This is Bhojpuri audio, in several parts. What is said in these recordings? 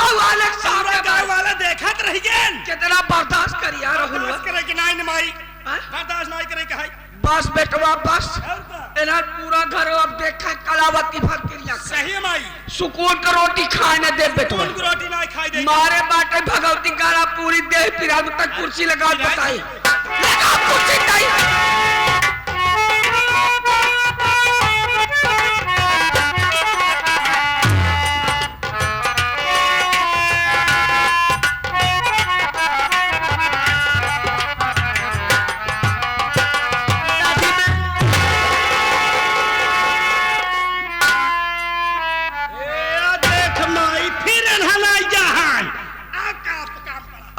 गांव वाले सामने गांव वाला देखत रह गए कितना बर्दाश्त करिया रहल बस करे कि नहीं माई बर्दाश्त नहीं करे के है बस बेटवा बस इन्हें पूरा घर अब देखा कलावती फकीरिया सही माई सुकून का रोटी खाने दे बेटवा सुकून की रोटी नहीं खाई दे मारे बाटे भगवती गारा पूरी देह पिरा तक कुर्सी लगा बताई लगा कुर्सी नहीं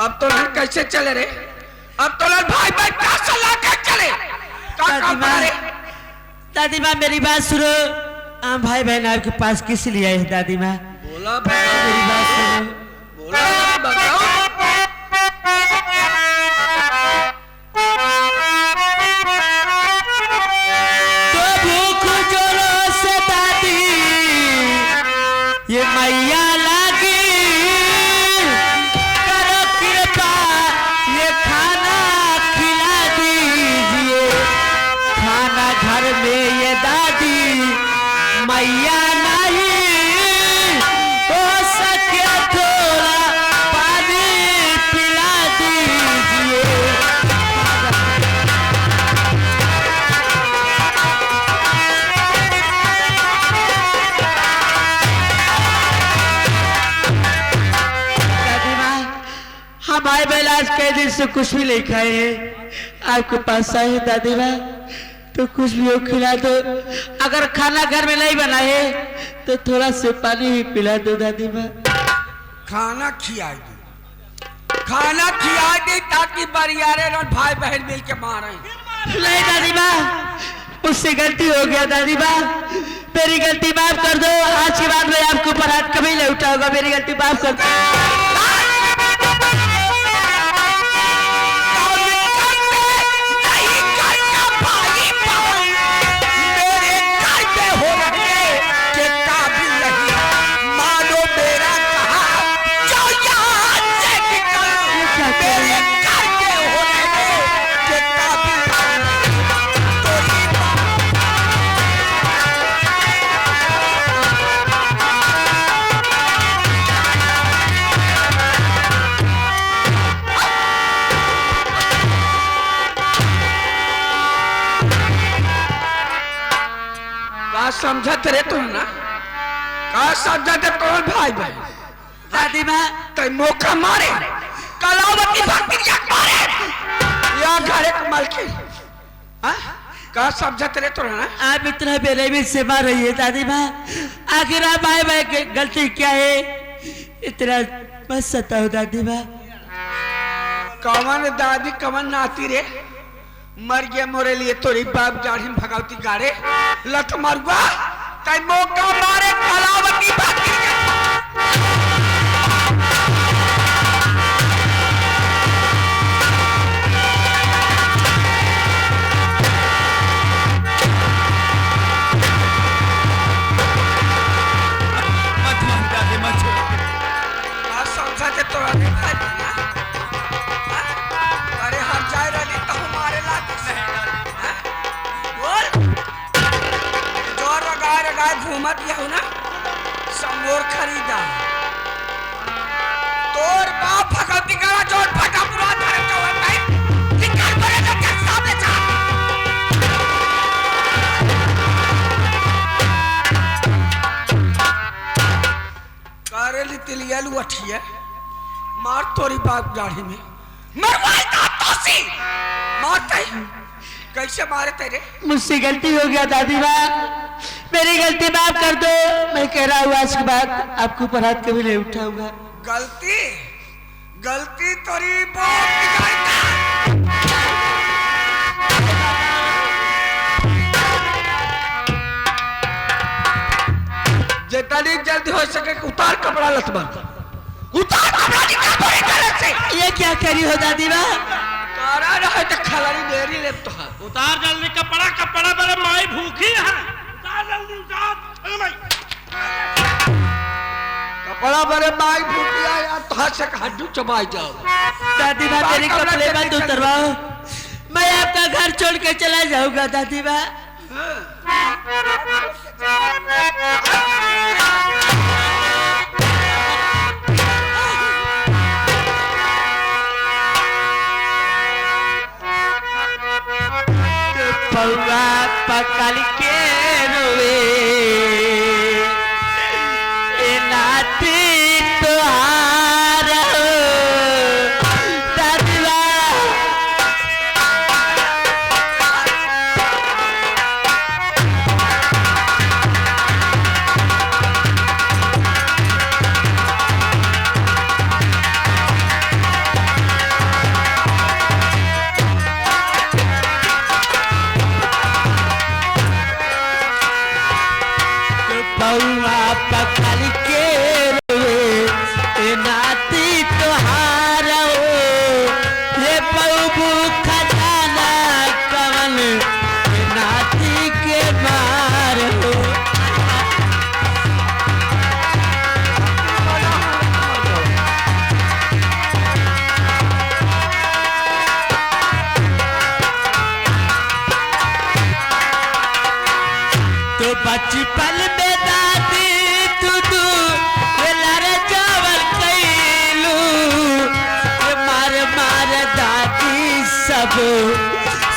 अब तो लोग कैसे चले रे अब तो लोग भाई भाई पैसा लाके चले दादी माँ मेरी बात सुनो भाई बहन आपके पास किस लिए आए दादी माँ बोला मेरी बात सुनो बोला बताओ तो भूख जोरों से दादी ये मैया लागी घर में ये दादी मैया नहीं हो सके थोड़ा पानी पिला दीजिए दादी माँ हमारे बेलाज कई दिन से कुछ भी नहीं खाए हैं आपके पास आए दादी माँ तो कुछ भी हो खिला दो अगर खाना घर में नहीं बना है तो थोड़ा से पानी भी पिला दो दादी माँ खाना खिला दी ताकि बरियारे और भाई बहन मिल के मारे नहीं दादी माँ मुझसे गलती हो गया दादी माँ मेरी गलती माफ कर दो आज के बाद मैं आपके ऊपर हाथ कभी नहीं उठाऊंगा मेरी गलती माफ कर दो समझत रे तू ना का समझत तो भाई भाई दादी माँ तो मौका मारे कलावती फकीरिया मारे या घरे कमल के हां का समझत रे तो ना आप इतना बेरहमी से मार रही है दादी माँ आखिर आप भाई भाई की गलती क्या है इतना मत सताओ दादी माँ कवन दादी कवन नाती रे मर गया मोरे लिए तोरी बाप जाढ़ी भगवती गाड़े लत मरुआ तै मौका मारे कलावती फकीरिया घूमत यहू ना समोर खरीदा तोर बाप भगवती गाड़ा जोड़ फटा पूरा धरे चौड़ पे निकाल करे तो के सामने जा करेली तिलिया लुठिया मार तोरी बाप दाढ़ी में मरवाई ता तोसी मारते कैसे मारे तेरे मुझसे गलती हो गया दादी माँ मेरी गलती माफ कर दो मैं कह रहा हूँ आज के बाद आपके ऊपर हाथ कभी नहीं उठाऊंगा गलती गलती तोरी बाप की गलती जितनी जल्दी हो सके उतार कपड़ा लतमा उतार कपड़ा निकाल पूरी तरह से ये क्या करी हो दादी माँ तारा रहे तो खलारी मेरी ले तो उतार जल्दी कपड़ा बड़े माई भूखी है उतार जल्दी उतार अरे माई बड़ा बड़े माई फूटिया या तो से हड्डू चबाई जाओ। दादी माँ मेरे कपड़े मत उतरवाओ, मैं आपका घर छोड़ के चला जाऊंगा दादी माँ। पौवा पकड़ के रोवे ए नाती तोहार दादीवा। पौवा पकड़ के रोवे ए नाती तोहार ये पौबू खजाना कवन ए नाती के मार हो। तो बचपन में दादी दूधू लारे चावल कैलू मार मार दादी सब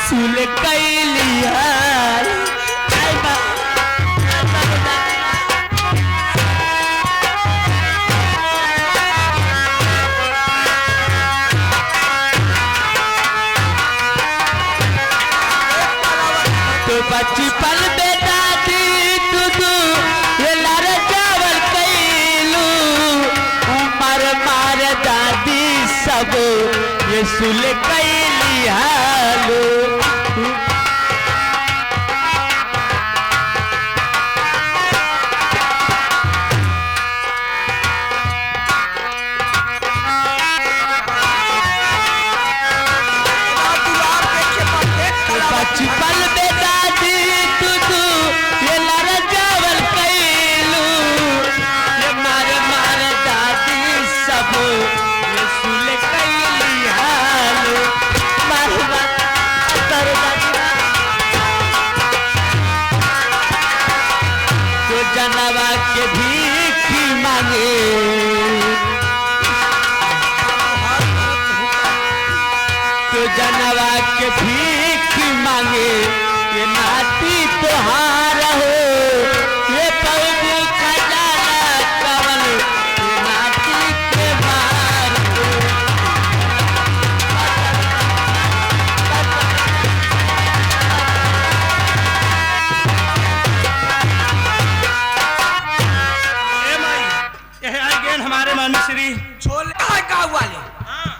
सुल कैलिया। तो बचपन में दादी दूधू लारे चावल कैलू मार मार दादी सब ये सुल कैलिया लो। बचपन में दादी दूधू ये लारे चावल कैलू ये मार मार दादी सब ये सुल कैलिया लो। मार मार कर दादी तो जनवा के भीख मांगे तो जनवा के भीख मांगे ये नाती तोहार हो ये पौबू खजाना कवन ये नाती के मार हो। ए माई यह आई गेन हमारे मन श्री छोले है गाँव वाले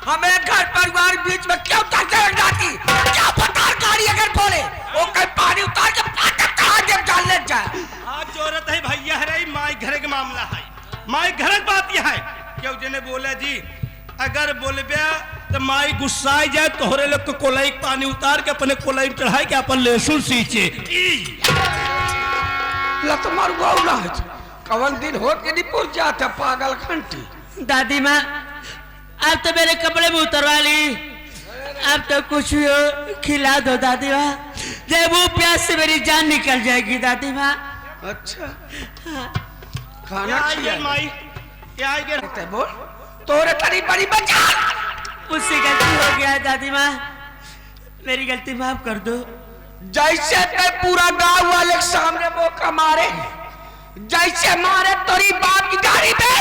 हमें घर परिवार बीच में क्यों टक्कर जाती? क्या पता गाड़ी अगर बोले वो कहीं पानी उतार के कहाँ जब डालने जाए। आज जरूरत है भैया है माई घर के मामला है माई घर की बात यह है क्यों जने बोले जी अगर बोलबे तो माई गुस्साई जाए तोहरे लोग को कोलाई पानी उतार के अपने कोलाई में चढ़ाए के अपन लहसुन सींचे। लत मार गौला है कवन दिन हो के नहीं पुर जाता पागल घंटी। दादी माँ अब तो मेरे कपड़े में उतरवा ली, अब तो कुछ भी हो खिला दो दादी माँ, जब वो प्यास से मेरी जान निकल जाएगी दादी माँ। अच्छा खाना खिला माई क्या बोल तोरे तरी बड़ी बचा। मुझसे गलती हो गया है दादी माँ, मेरी गलती माफ कर दो। जैसे ते पूरा गांव वाले के सामने मौका मारे जैसे मारे तोरी बाप की गाड़ी पे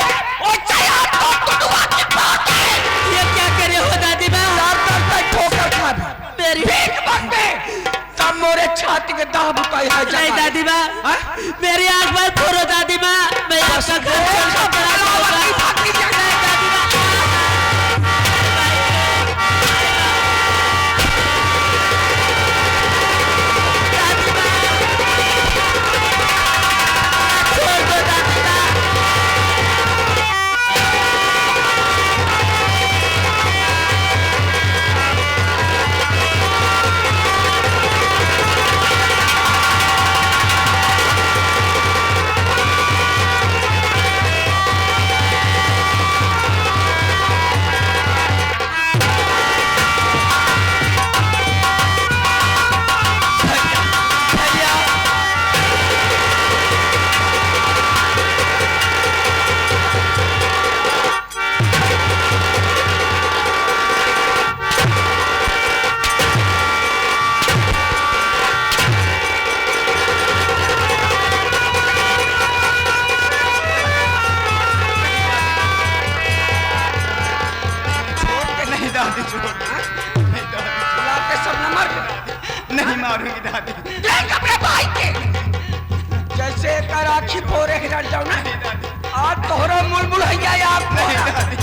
ये क्या करे हो दादी माँ? ठोकर खा मेरी तब मोरे छाती के दाह बुताई है नहीं दादी माँ, मेरी आंख मत फोड़ो दादी माँ, मैं आपका घर छोड़ कर चला जाऊंगा। मारूंगी दादी। देख अपने भाई के जैसे कर आखी फोरे हिरल जाओ ना आज तोहरा मुलमुल है या आप नहीं दादी।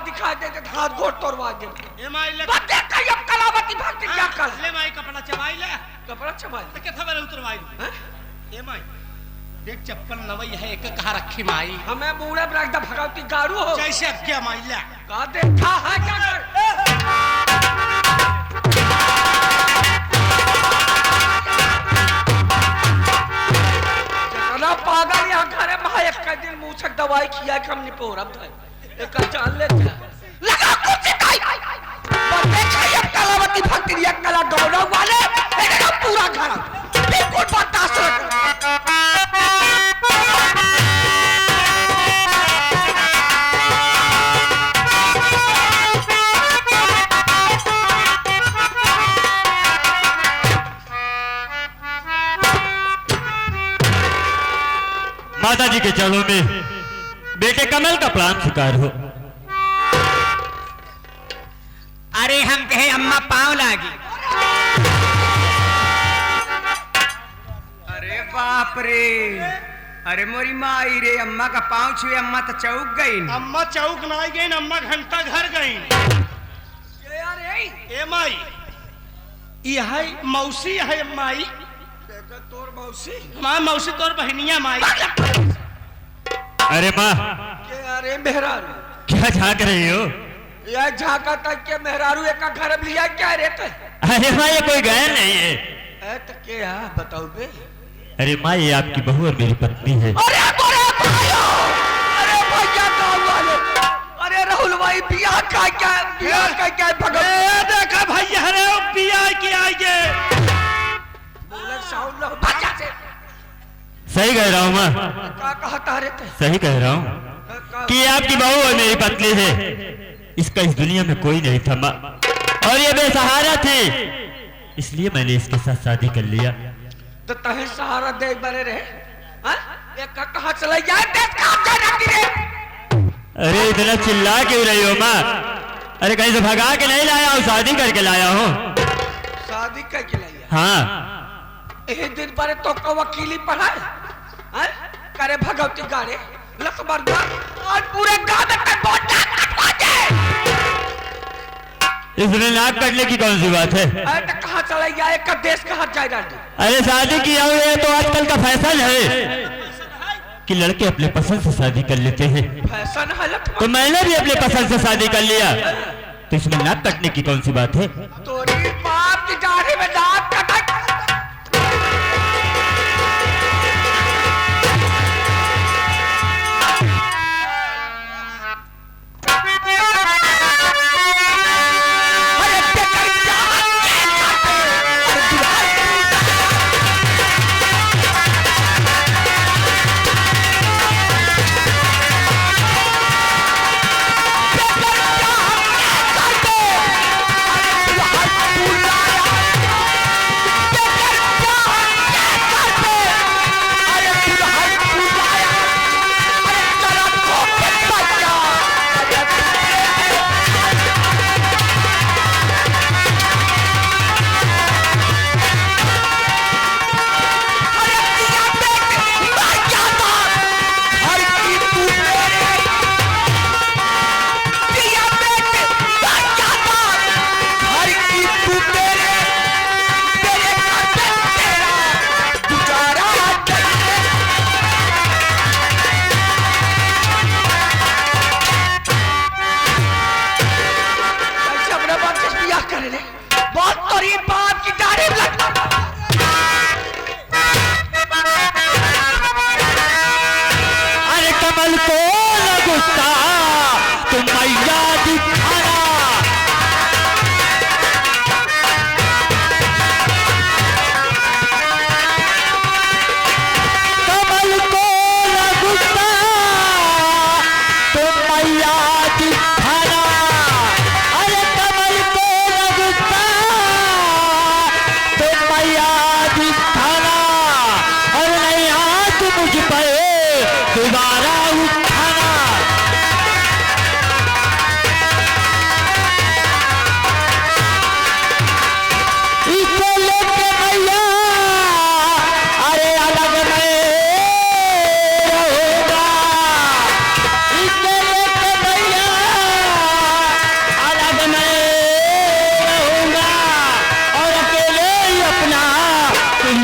दिखा दे हाथ गोड़ तोड़वा दे ए माई ले बते कयम कलावती भक्ति क्या कर ले माई कपड़ा चबाई ले कपड़ा चबाई तो क्या था मेरे उतरवाई हैं ए माई देख चप्पल नवई है एक कहा रखी माई हमें बूढ़े ब्रग दा भगवती गारू हो जैसे अब क्या माई ले का देखा है क्या कर ना पागल यहाँ घरे में एक का दिन मुंह से दवाई खिया के हमने पोरब था एक जान ले लगा कुछ काई बते कयम कलावती भक्ति एक कला गौरव वाले एक पूरा घर बिल्कुल बर्दाश्त माता जी के चरणों में बेटे कमल का प्राण स्वीकार हो। अरे हम कहे अम्मा पाँव लागी। अरे बाप रे अरे मोरी माई रे अम्मा का पाँव छुए अम्मा तो चौक गई अम्मा चौक ना गई अम्मा घंटा घर गई ए माई ये है मौसी है माई तोर मौसी माँ मौसी तोर बहनिया माई अरे माँ के अरे मेहरारू क्या झांक रही हो? यह झाका तक के मेहरारू एक घर में लिया क्या रहते अरे माँ ये कोई गैर नहीं है। है तो क्या बताओ बे अरे माँ ये आपकी बहू और मेरी पत्नी है। अरे बड़े भाइयों अरे भैया गाँव वाले अरे राहुल भाई बियाह का क्या भगवान देखा भैया रे पिया की आएंगे बोले साउल लो भैया से सही कह रहा हूँ माँ, का कहता रहते सही कह रहा हूँ कि ये आपकी बहू और मेरी पत्नी है। इसका इस दुनिया में कोई नहीं था माँ और ये बेसहारा थी इसलिए मैंने इसके साथ शादी कर लिया। तो तहे सहारा दे बने रहे हाँ एक का कहाँ चला जाए देख कहाँ जा रही रे अरे इतना चिल्ला क्यों रही हो माँ? अरे कहीं से भगा के नहीं लाया हूँ, शादी करके लाया हूँ। शादी करके लाया हाँ एक दिन पर तो का वकीली पढ़ाए हाँ? करे भगवती गाड़े लखबर और पूरे गांव में तक बहुत नाक कटवा दे इसमें नाक कटने की कौन सी बात है? अरे तो कहाँ चला जाए का देश कहाँ जाए डाल अरे शादी किया हुआ है तो आजकल का फैशन है कि लड़के अपने पसंद से शादी कर लेते हैं। फैशन है तो मैंने भी अपने पसंद से शादी कर लिया तो इसमें नाक कटने की कौन सी बात है? तोरी बाप की दाढ़ी में नाक कटा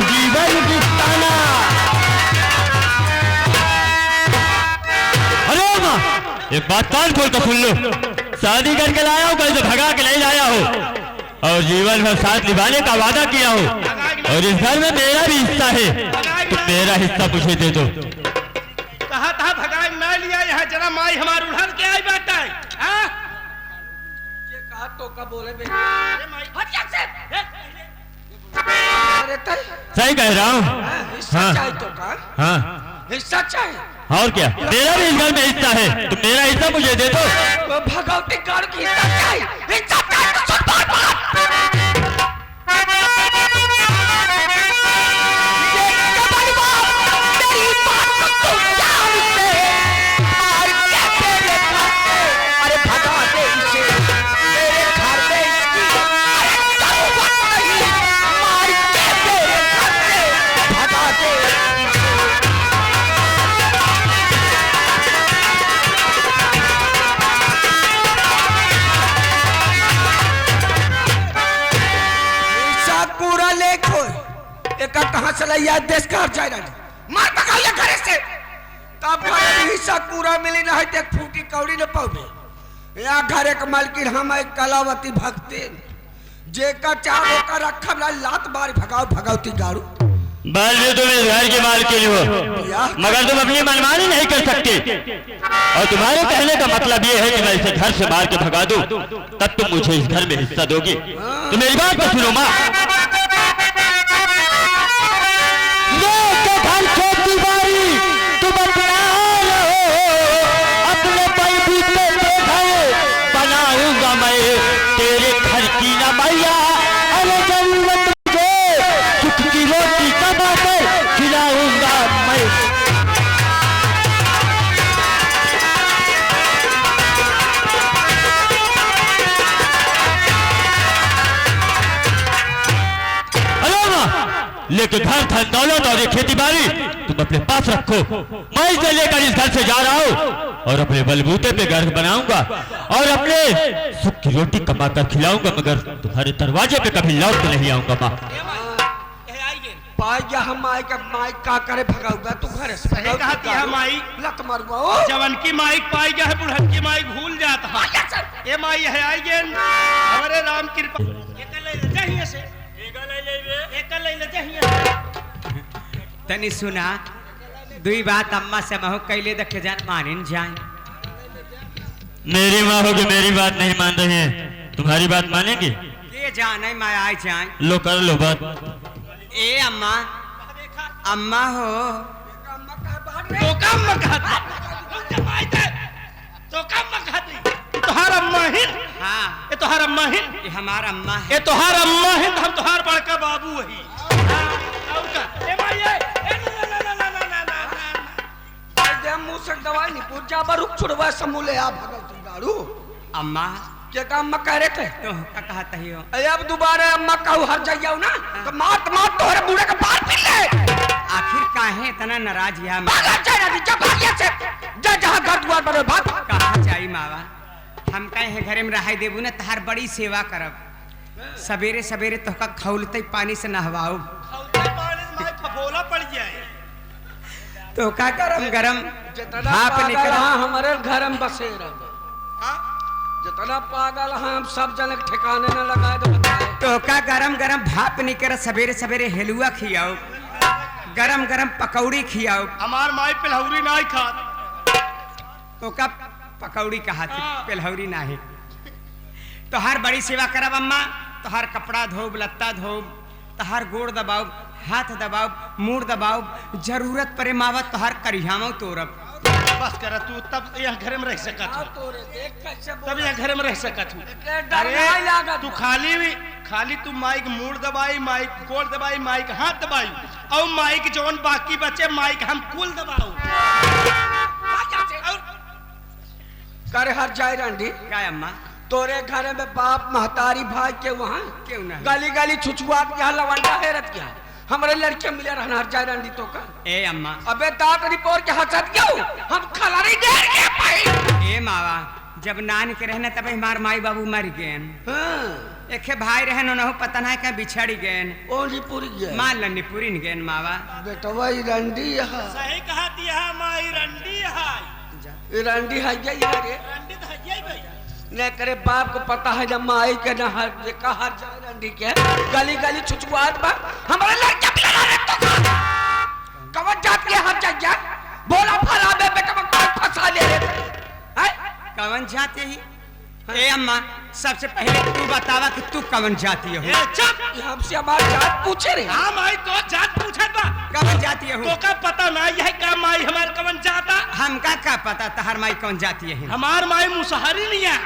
जीवन बिताना। अरे माँ, एक बात कान खोल कर सुन लो, शादी करके लाया हूँ, कहीं से भगा के नहीं लाया हो, और जीवन भर साथ निभाने का वादा किया हो, और इस घर में मेरा भी हिस्सा है, तो मेरा हिस्सा मुझे दे दो। कहा था भगाई मैं लिया, यहाँ जरा माई हमार उड़न के आई बात है। हाँ? ये कहा तो का बोले बे अरे माई, अरे तय सही कह रहा हूँ। हिस्सा हाँ। चाहिए तो का हाँ, हिस्सा चाहिए। और क्या, मेरा भी इस घर में हिस्सा है, तो मेरा हिस्सा मुझे दे दो। वो भगवती गाड़ की हिस्सा चाहिए, हिस्सा चाहिए तो सुन बात बात। ये कबल बात, तेरी बात को तू जान ले, और कैसे ये खाते, अरे भगा दे इसे, तेरे घर में इसकी, अरे जरूरत नहीं, मार के तेरे घर से भगा दे इसे। पूरा लेखो एक कहां चला याद देश का जाए ना मार पका ले घरे से तब घर हिस्सा पूरा मिली ना है देख फूटी कौड़ी न पावे या घरे के मालकिन हम एक कलावती भक्ति जे का चाहो का रखब ला लात बार भगाओ भगावती गाड़ू बल भी तुम इस घर के मालकिन हो, मगर तुम अपनी मनमानी नहीं कर सकते, और तुम्हारे कहने का मतलब ये है कि मैं इसे घर से मार के भगा दूं, तब तुम मुझे इस घर में हिस्सा दोगी। तो मेरी बात तो सुनो माँ। घर खेती बाड़ी तुम अपना लो, अपने बलबूते पे घर बनाऊंगा मैं तेरे घर की न मैया, अरे जरूरत मुझे सुख की रोटी कमा कर खिलाऊंगा मैं। लेके घर धन दौलत और ये खेती बाड़ी तुम अपने पास रखो, मैं इसे लेकर इस घर से जा रहा हूँ और अपने बलबूते पे घर बनाऊंगा और अपने सुख की रोटी कमा कर खिलाऊंगा, मगर तुम्हारे दरवाजे पे कभी लौट के नहीं आऊंगा माँ। पाई गया हम माई का माई का करे भगाऊंगा तू घर से सही कहती है माई, लत मारूंगा ओ जवन की माइक पाई गया है बुढ़न की माइक भूल जाता है। ये माई है आई गेन हमारे राम कृपा चाहिए से तनी सुना दुई बात अम्मा से महू कैले दखे जान मानिन जाए। मेरी माँ होगी, मेरी बात नहीं मान रही है, तुम्हारी बात मानेंगे? ये जाने मैं आए जाए लो कर लो बात। ए अम्मा, अम्मा हो तो कम मखाती तो कम मखाती तोहार अम्मा हिन। हाँ ये तोहार अम्मा हिन, ये हमारा अम्मा है। ये तोहार अम्मा हिन, हम तोहार बड़का बाबू वही। और का ए माई दे मुंह से दवाई नहीं पूछ जा रुक छुड़वा समूले आ भगवती गाड़ू। अम्मा क्या काम अम्मा कह रहे थे? तो का कहता ही हो अब दोबारा अम्मा कहू हर जाइयो ना तो मात मात तोहरे बूढ़े का बाल पीट ले। आखिर काहे इतना नाराज या भागा जाए ना जब भागिया से जा जहां घर द्वार पर भाग कहा जाई मावा, हम कहे घरे में रहाई देबू ना तहार बड़ी सेवा करब, सवेरे सवेरे तो का खौलते पानी से नहवाऊ फफोला पड़ जाए तो का गरम गरम जितना भाप पागल निकल हाँ हमारे घर में बसे रहे, जितना पागल हम सब जन के ठिकाने न लगाए तो बताए। तो का गरम गरम भाप निकर सवेरे सवेरे हेलुआ खियाओ, गरम गरम पकौड़ी खियाओ। हमार माई पिलहौरी नहीं खात तो का पकौड़ी कहा थी पेलहौरी नाही। तोहार बड़ी सेवा करब अम्मा, तोहार कपड़ा धोब, लत्ता धोब, तोहार गोड़ दबाओ, हाथ दबाओ, मुंह दबाओ, जरूरत पड़े मावा तोहार करिहामो तोरब। बस कर तू तब यहाँ घर में रह सकत हो, तोरे देख कैसे तब यहाँ घर में रह सकत हो। डर नहीं लागत। तू खाली तू माइक मूड दबाई, माइक गोड़ दबाई, माइक हाथ दबाई और माइक जोन बाकी बचे माइक हम कुल दबाओ। कर हर जाए रंडी क्या अम्मा तोरे घर में बाप महतारी भाई के वहाँ क्यों ना गली गली छुछुआत क्या लवंडा हैरत क्या हमारे लड़के मिले रहना हर जाए रंडी तो का। ए अम्मा अबे दांत रिपोर्ट के हंसत क्यों हम खलारी देर के पाई। ए मावा जब नान के रहने तब हमार माई बाबू मर गए। हाँ एक भाई रहे उन्होंने पता नहीं कहीं बिछड़ गए। ओली पूरी गया मान लनी पूरी गए मावा। बेटवा ई रंडी है सही कहा दिया माई रंडी है। ई रंडी है ये रे रंडी तो है ये भाई। ने करे बाप को पता है जब माई के न हर जे कहा जाए रंडी के गली गली छुछुआत बा हमारे लड़का पिला रे तो कवन जात के हर जगह बोला फला बे बेटा को फंसा ले रे हैं कवन जाती ही? ए अम्मा सबसे पहले तू बतावा कि तू कवन जाती हो? ए चुप। हमसे हमारी जात पूछे रे। हाँ माई तो जात पूछत बा। कवन जाती हो? तो का पता ना यह का माई हमार कवन जाता। हमका क्या पता तहर माई कौन जाती है? हमार माई मुसहरी नहीं है।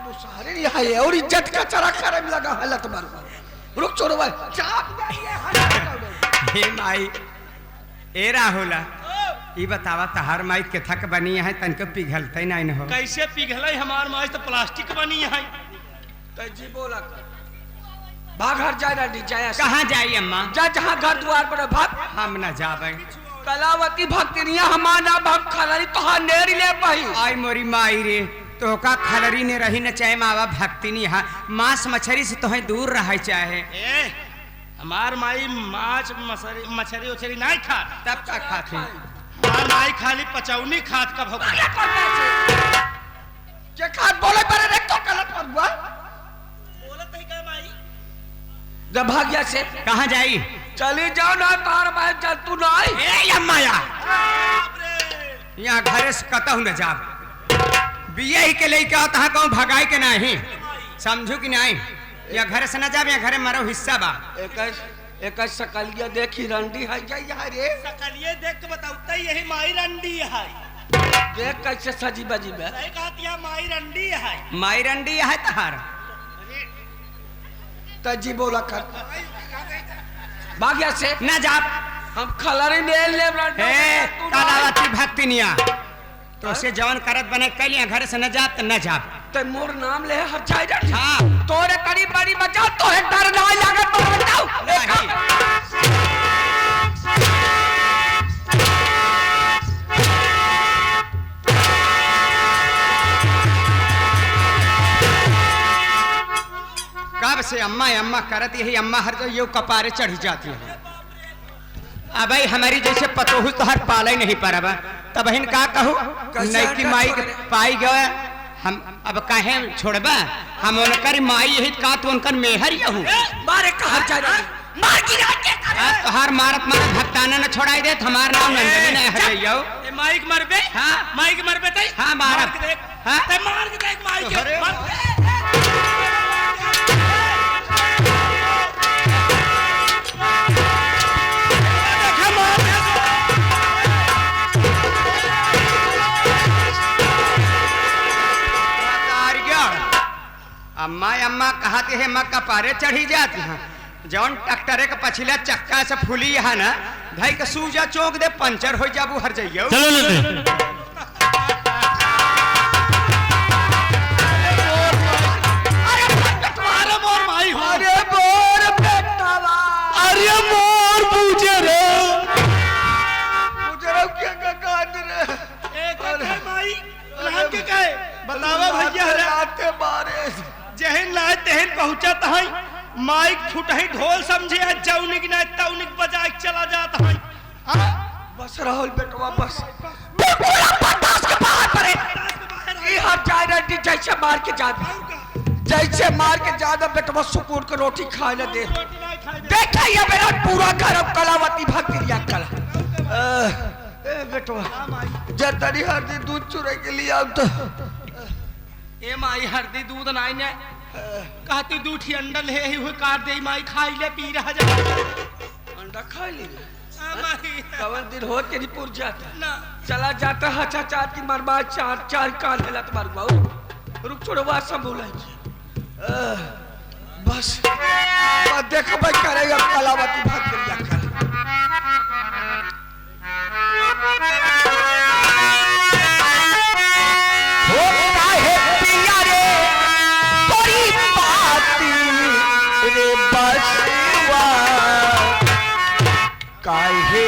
मुसहरी नहीं है और इज्जत का चरा करे में लगा है लत मार। रुक छोड़ो भाई चाप हे माई ए राहुला ई बतावा तहर माई के थक बनी है तनको पिघलते नहीं न हो। कैसे पिघले हमार माई तो प्लास्टिक बनी है। तो जी बोला भाग हर जाए रंडी जाए कहाँ जाई अम्मा? जा जहाँ घर द्वार पर भाग। हम न जाबे। कलावती भक्तिनिया हमारा भक्त खलरी तो हाँ नेरी ले पाई। आई मोरी माई रे तो का खलरी ने रही न चाहे मावा भक्ति नहीं है मांस मछली से तो दूर रहे चाहे। ए हमार माई माछ मछली उछली नहीं खा। तब का खाती? हमार माई खाली पचौनी खात का भोग। जे खात बोले पर रे तो गलत पर हुआ। बोलत है का माई? जब भाग्या से कहाँ जाई? चली जाओ ना तार मैं चल तू ना आई। ए अम्मा यहाँ घरे से कतहु न जाब बिया ही के लेके आता है कहूँ भगाई के नहीं समझू कि नहीं या घर से न जाब या घरे मरो हिस्सा बा। एक सकलिया देखी रंडी है जा यहाँ रे। सकलिए देख के बताऊता यही माई रंडी है। देख कैसे सजी बजी में सही कहती है माई रंडी है। माई रंडी है तहार तजी बोला कर भाग्या से न जाब। हम खलरी ले ले ए कलावती भक्तिनिया तो से जवन करत बने कैलिया घर से न जाब तो न जाब। तो मोर नाम ले हर जाए रंडी। हाँ तोरे करीब बड़ी बचा तो है डर ना लगे तो बताओ। कब से अम्मा अम्मा करती है अम्मा हर जो यो कपारे चढ़ी जाती है। अब भाई हमारी जैसे पतोहू तो हर पाले नहीं परबा तब बहन का कहूँ नहीं की माई के पाई गए हम अब काहे छोड़बा हम उनकर माई यही का तो उनकर मेहर यहू मारे कहा जा रहा मार गिरा के तो हर मारत मारत भक्ताना न छोड़ाई दे हमार नाम नंदनी नहीं हटइयो। ए माइक मरबे? हाँ माइक मरबे तई? हाँ मारत देख। हाँ ते मार के देख माइक के अरे। अम्मा अम्मा कहते हैं मक्का पारे चढ़ी जाती हैं जौन ट्रैक्टर के पछिला चक्का से फूली है ना भाई के सूजा चौक दे पंचर हो जाबू हर जाइयो। अरे मोर माई हो। अरे मोर बेटावा अरे मोर पूजे रे। मुझे रो क्या काट रे। ए कहे माई नाम के कहे बतावा भैया रे। आते मारे जहन लाए तहन पहुंचत है माइक फुटही ढोल समझे जौनिक ना तौनिक बजा के चला जाता है। बस राहुल बेटवा बस बिल्कुल बर्दाश्त के बाहर पड़े। ये हर जाए रंडी जैसे मार के जादा जैसे मार के जादा बेटवा सुकून के रोटी खाए न दे। देखा ये मेरा पूरा घर अब कलावती भक्तिया कला। ए बेटवा जतरी हर दिन दूध चुराई के लिए अब तो ए माई हरदी दूध नाई ने कहती दूठी अंडल है ही हुई काट दे माई खाई ले पी रहा जा। अंडा खा ली माई कवन दिन हो के रिपोर्ट जाता ना चला जाता हचा चार की मरबा चार चार काल है लत मार बाऊ रुक छोड़ो बात सब बोला बस देखो भाई करेगा कलावती भक्तिया कर होता है पिया रे बड़ी बाती रे बसवा काहे